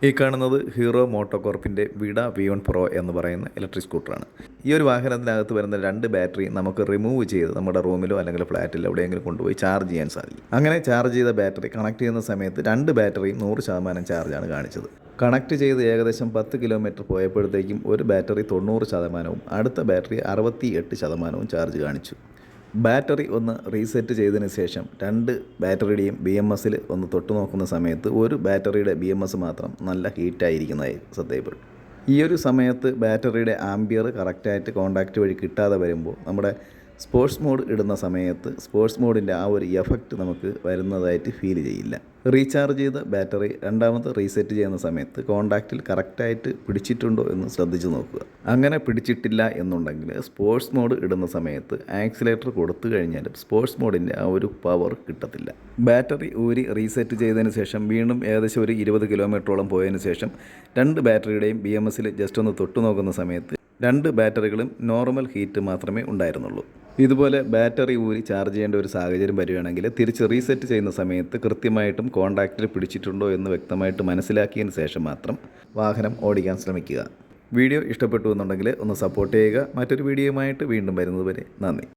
ഈ കാണുന്നത് hero മോട്ടോകോർപ്പിൻ്റെ Vida V1 pro എന്ന് പറയുന്ന ഇലക്ട്രിക് സ്കൂട്ടറാണ്. ഈ ഒരു വാഹനത്തിനകത്ത് വരുന്ന 2 ബാറ്ററി നമുക്ക് റിമൂവ് ചെയ്ത് നമ്മുടെ റൂമിലോ അല്ലെങ്കിൽ ഫ്ലാറ്റിലോ എവിടെയെങ്കിലും കൊണ്ടുപോയി ചാർജ് ചെയ്യാൻ സാധിക്കും. അങ്ങനെ ചാർജ് ചെയ്ത ബാറ്ററി കണക്ട് ചെയ്യുന്ന സമയത്ത് 2 ബാറ്ററിയും 100% ചാർജാണ് കാണിച്ചത്. കണക്ട് ചെയ്ത് ഏകദേശം 10 കിലോമീറ്റർ പോയപ്പോഴത്തേക്കും ഒരു ബാറ്ററി 90%വും അടുത്ത ബാറ്ററി 68%വും ചാർജ് കാണിച്ചു. ബാറ്ററി ഒന്ന് റീസെറ്റ് ചെയ്തതിന് ശേഷം 2 ബാറ്ററിയുടെയും BMSൽ ഒന്ന് തൊട്ട് നോക്കുന്ന സമയത്ത് ഒരു ബാറ്ററിയുടെ BMS മാത്രം നല്ല ഹീറ്റായിരിക്കുന്നതായി ശ്രദ്ധയിൽപ്പെട്ടു. ഈ ഒരു സമയത്ത് ബാറ്ററിയുടെ ആംബിയർ കറക്റ്റായിട്ട് കോൺടാക്റ്റ് വഴി കിട്ടാതെ വരുമ്പോൾ നമ്മുടെ സ്പോർട്സ് മോഡ് ഇടുന്ന സമയത്ത് സ്പോർട്സ് മോഡിൻ്റെ ആ ഒരു എഫക്റ്റ് നമുക്ക് വരുന്നതായിട്ട് ഫീൽ ചെയ്യില്ല. റീചാർജ് ചെയ്ത ബാറ്ററി രണ്ടാമത് റീസെറ്റ് ചെയ്യുന്ന സമയത്ത് കോൺടാക്റ്റിൽ കറക്റ്റായിട്ട് പിടിച്ചിട്ടുണ്ടോ എന്ന് ശ്രദ്ധിച്ച് നോക്കുക. അങ്ങനെ പിടിച്ചിട്ടില്ല എന്നുണ്ടെങ്കിൽ സ്പോർട്സ് മോഡ് ഇടുന്ന സമയത്ത് ആക്സിലേറ്റർ കൊടുത്തു കഴിഞ്ഞാലും സ്പോർട്സ് മോഡിൻ്റെ ആ ഒരു പവർ കിട്ടത്തില്ല. ബാറ്ററി ഊരി റീസെറ്റ് ചെയ്തതിന് ശേഷം വീണ്ടും ഏകദേശം ഒരു 20 കിലോമീറ്ററോളം പോയതിന് ശേഷം 2 ബാറ്ററിയുടെയും BMSൽ ജസ്റ്റ് ഒന്ന് തൊട്ട് നോക്കുന്ന സമയത്ത് 2 ബാറ്ററികളും നോർമൽ ഹീറ്റ് മാത്രമേ ഉണ്ടായിരുന്നുള്ളൂ. ഇതുപോലെ ബാറ്ററി ഊരി ചാർജ് ചെയ്യേണ്ട ഒരു സാഹചര്യം വരികയാണെങ്കിൽ തിരിച്ച് റീസെറ്റ് ചെയ്യുന്ന സമയത്ത് കൃത്യമായിട്ടും കോൺടാക്റ്റിൽ പിടിച്ചിട്ടുണ്ടോ എന്ന് വ്യക്തമായിട്ട് മനസ്സിലാക്കിയതിന് ശേഷം മാത്രം വാഹനം ഓടിക്കാൻ ശ്രമിക്കുക. വീഡിയോ ഇഷ്ടപ്പെട്ടു എന്നുണ്ടെങ്കിൽ ഒന്ന് സപ്പോർട്ട് ചെയ്യുക. മറ്റൊരു വീഡിയോയുമായിട്ട് വീണ്ടും വരുന്നതുവരെ നന്ദി.